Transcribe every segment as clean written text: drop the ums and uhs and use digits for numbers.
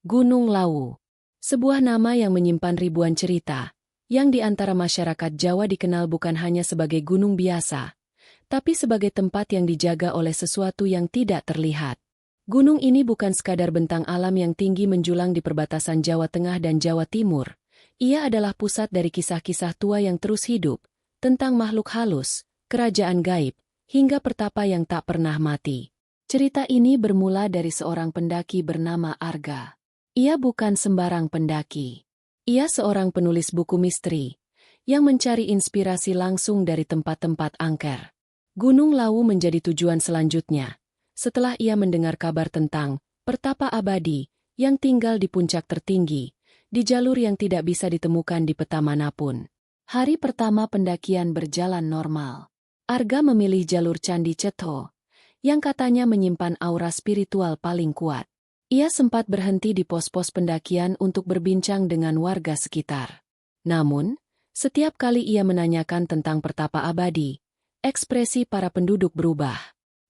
Gunung Lawu. Sebuah nama yang menyimpan ribuan cerita, yang di antara masyarakat Jawa dikenal bukan hanya sebagai gunung biasa, tapi sebagai tempat yang dijaga oleh sesuatu yang tidak terlihat. Gunung ini bukan sekadar bentang alam yang tinggi menjulang di perbatasan Jawa Tengah dan Jawa Timur. Ia adalah pusat dari kisah-kisah tua yang terus hidup, tentang makhluk halus, kerajaan gaib, hingga pertapa yang tak pernah mati. Cerita ini bermula dari seorang pendaki bernama Arga. Ia bukan sembarang pendaki. Ia seorang penulis buku misteri, yang mencari inspirasi langsung dari tempat-tempat angker. Gunung Lawu menjadi tujuan selanjutnya, setelah ia mendengar kabar tentang pertapa abadi yang tinggal di puncak tertinggi, di jalur yang tidak bisa ditemukan di peta manapun. Hari pertama pendakian berjalan normal. Arga memilih jalur Candi Cetho, yang katanya menyimpan aura spiritual paling kuat. Ia sempat berhenti di pos-pos pendakian untuk berbincang dengan warga sekitar. Namun, setiap kali ia menanyakan tentang pertapa abadi, ekspresi para penduduk berubah.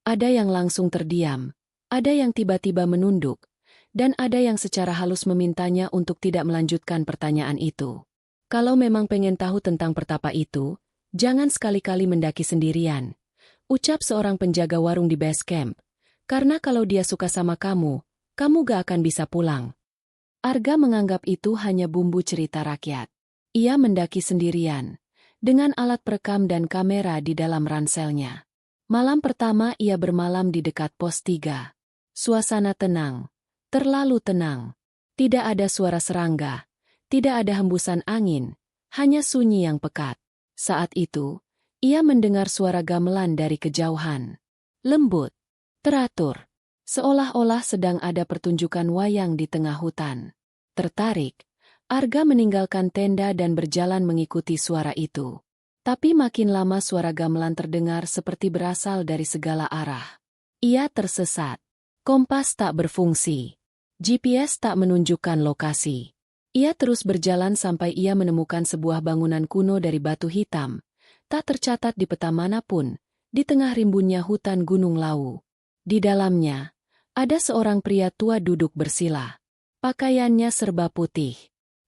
Ada yang langsung terdiam, ada yang tiba-tiba menunduk, dan ada yang secara halus memintanya untuk tidak melanjutkan pertanyaan itu. Kalau memang pengen tahu tentang pertapa itu, jangan sekali-kali mendaki sendirian, ucap seorang penjaga warung di base camp, karena kalau dia suka sama kamu gak akan bisa pulang. Arga menganggap itu hanya bumbu cerita rakyat. Ia mendaki sendirian, dengan alat perekam dan kamera di dalam ranselnya. Malam pertama ia bermalam di dekat pos 3. Suasana tenang, terlalu tenang. Tidak ada suara serangga, tidak ada hembusan angin, hanya sunyi yang pekat. Saat itu, ia mendengar suara gamelan dari kejauhan. Lembut, teratur. Seolah-olah sedang ada pertunjukan wayang di tengah hutan. Tertarik, Arga meninggalkan tenda dan berjalan mengikuti suara itu. Tapi makin lama suara gamelan terdengar seperti berasal dari segala arah. Ia tersesat. Kompas tak berfungsi. GPS tak menunjukkan lokasi. Ia terus berjalan sampai ia menemukan sebuah bangunan kuno dari batu hitam, tak tercatat di peta manapun, di tengah rimbunnya hutan Gunung Lawu. Di dalamnya, ada seorang pria tua duduk bersila. Pakaiannya serba putih.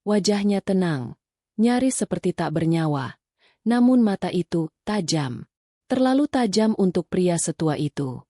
Wajahnya tenang, nyaris seperti tak bernyawa. Namun mata itu tajam. Terlalu tajam untuk pria setua itu.